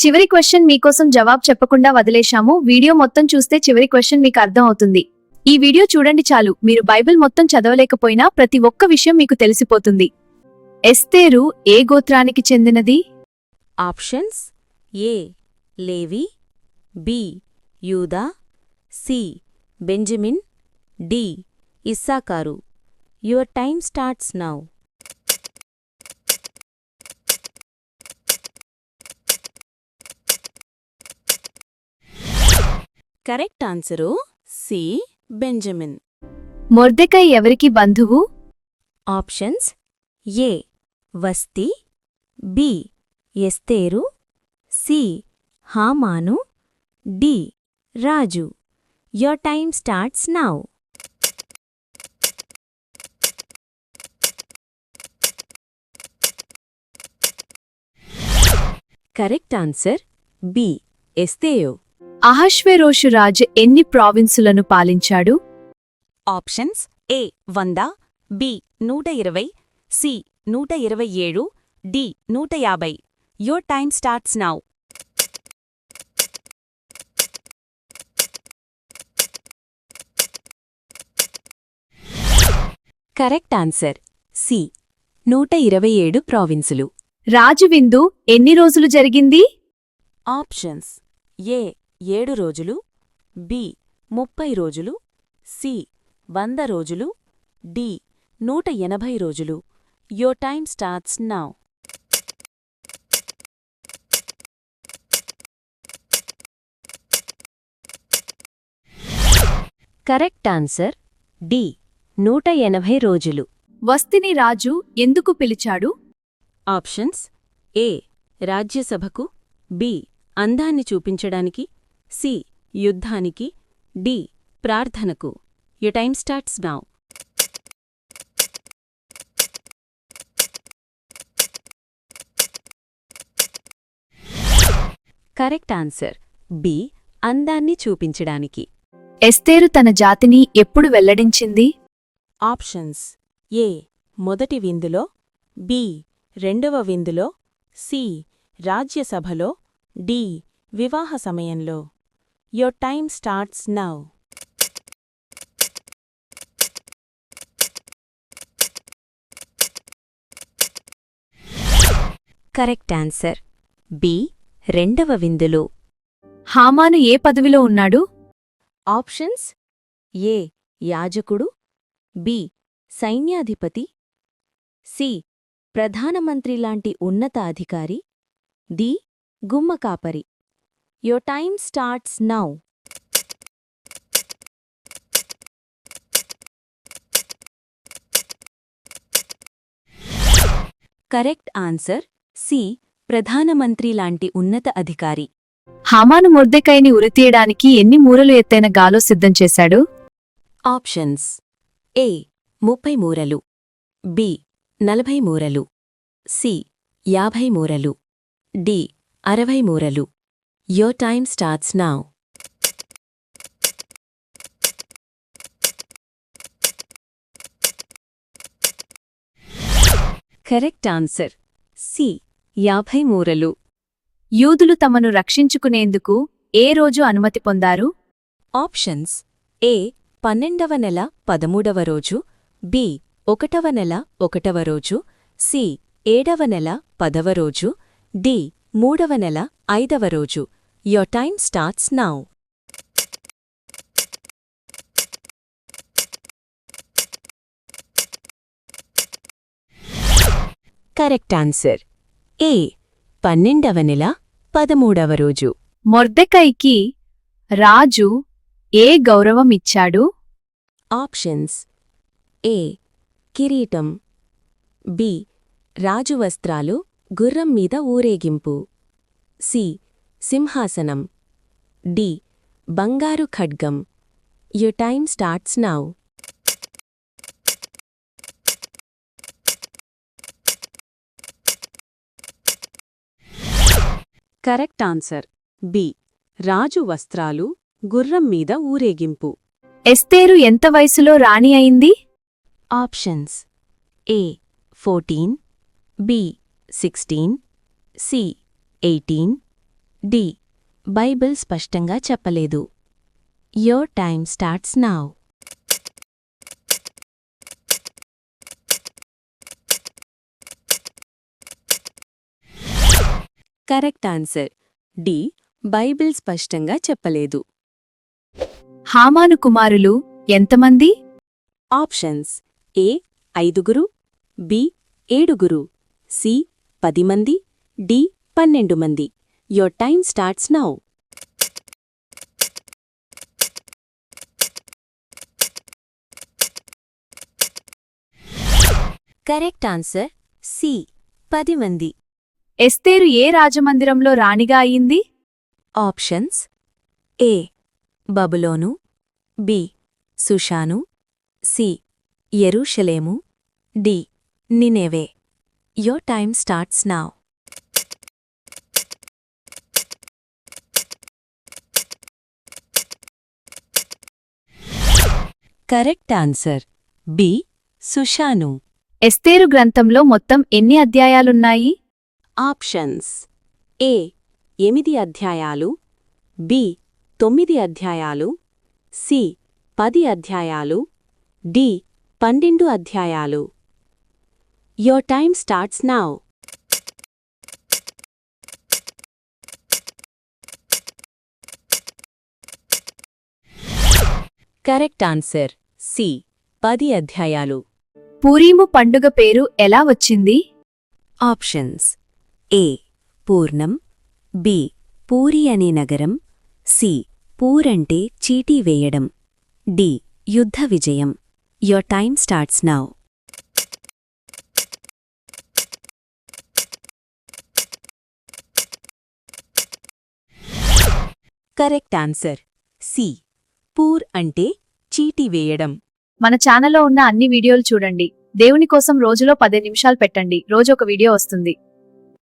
చివరి క్వశ్చన్ మీకోసం జవాబు చెప్పకుండా వదిలేశాము. వీడియో మొత్తం చూస్తే చివరి క్వశ్చన్ మీకు అర్థం అవుతుంది. ఈ వీడియో చూడండి చాలు. మీరు బైబిల్ మొత్తం చదవలేకపోయినా ప్రతి ఒక్క విషయం మీకు తెలిసిపోతుంది. ఎస్తేరు ఏ గోత్రానికి చెందినది? ఆప్షన్స్: ఏ లేవి, బి యూదా, సి బెంజమిన్, డి ఇస్సాకారు. Your time starts now. Correct answer C Benjamin. మొర్దెకై ఎవరికి బంధువు? ఆప్షన్స్: ఏ వస్తి, బి ఎస్తేరు, సి హామాను, డి రాజు. Your time starts now. Correct answer B ఎస్తేరు. అహష్వేరోషు రాజు ఎన్ని ప్రావిన్సులను పాలించాడు? Options: A 100, B 120, C 127, D 150. Your time starts now. Correct answer C 127 ప్రావిన్సులు. రాజు విందు ఎన్ని రోజులు జరిగింది? ఆప్షన్స్: ఏ 7 రోజులు, బి 30 రోజులు, సి 100 రోజులు, డి 180 రోజులు. Your time starts now. Correct answer D 180 రోజులు. వస్తిని రాజు ఎందుకు పిలిచాడు? ఆప్షన్స్: ఏ రాజ్యసభకు, బి అందాన్ని చూపించడానికి, సి యుద్ధానికి, డి ప్రార్థనకు. Your time starts now. Correct answer B అందాన్ని చూపించడానికి. ఎస్తేరు తన జాతిని ఎప్పుడు వెల్లడించింది? ఆప్షన్స్: ఏ మొదటి విందులో, బి రెండవ విందులో, సి రాజ్యసభలో, డి వివాహ సమయంలో. Your time starts now. Correct answer B రెండవ విందులో. హామాను ఏ పదవిలో ఉన్నాడు? ఆప్షన్స్: ఏ యాజకుడు, బి సైన్యాధిపతి, సి ప్రధానమంత్రి లాంటి ఉన్నత అధికారి, డి గుమ్మకాపరి. Your time starts now. Correct answer C ప్రధానమంత్రి లాంటి ఉన్నత అధికారి. హామాను మొర్దెకైని ఉరితీయడానికి ఎన్ని మూరలు ఎత్తైన గాలో సిద్ధం చేశాడు? ఆప్షన్స్: ఏ 30 మూరలు, బి 40 మూరలు, సి 50 మూరలు, డి 60 మూరలు. Your time starts now. Correct answer C 50 మూరలు. యూదులు తమను రక్షించుకునేందుకు ఏ రోజు అనుమతి పొందారు? ఆప్షన్స్: ఏ 12వ నెల 13వ రోజు, బి 1వ నెల 1వ రోజు, సి 7వ నెల 10వ రోజు, డి 3వ నెల 5వ రోజు. Your time starts now. Correct answer A 12వ నెల 13వ రోజు. మొర్దెకైకి రాజు ఏ గౌరవమిచ్చాడు? ఆప్షన్స్: ఏ కిరీటం, బి రాజువస్త్రాలు గుర్రం మీద ఊరేగింపు, సి సింహాసనం, డి బంగారు ఖడ్గం. Your time starts now. Correct answer B రాజు వస్త్రాలు గుర్రం మీద ఊరేగింపు. ఎస్తేరు ఎంత వయసులో రాణి అయింది? Options: A 14, B 16, C 18, D Bible స్పష్టంగా చెప్పలేదు. Your time starts now. Correct answer D Bible స్పష్టంగా చెప్పలేదు. హామాను కుమారులు ఎంతమంది? ఆప్షన్స్ ఏ 5, బి 7, సి 10 మంది, డి 12 మంది. Your time starts now. Correct answer C 10 మంది. ఎస్తేరు ఏ రాజమందిరంలో రాణిగా అయింది? ఆప్షన్స్ ఏ బబులోను, బి సుషాను, సి యెరూషలేము, డి నినేవే. Your time starts now. Correct answer B సుషాను. ఎస్తేరు గ్రంథంలో మొత్తం ఎన్ని అధ్యాయాలున్నాయి? ఆప్షన్స్ ఏ 8 అధ్యాయాలు, బి 9 అధ్యాయాలు, సి 10 అధ్యాయాలు, డి 12 అధ్యాయాలు. Your time starts now. Correct answer C 10 అధ్యాయాలు. పూరీము పండుగ పేరు ఎలా వచ్చింది? ఆప్షన్స్ ఏ పూర్ణం, బి పూరి అనే నగరం, సి పూరంటే చీటీ వేయడం, డి యుద్ధ విజయం. Your time starts now. Correct answer C పూర్ అంటే చీటీ వేయడం. మన ఛానల్లో ఉన్న అన్ని వీడియోలు చూడండి. దేవుని కోసం రోజులో 10 నిమిషాలు పెట్టండి. రోజు ఒక వీడియో వస్తుంది.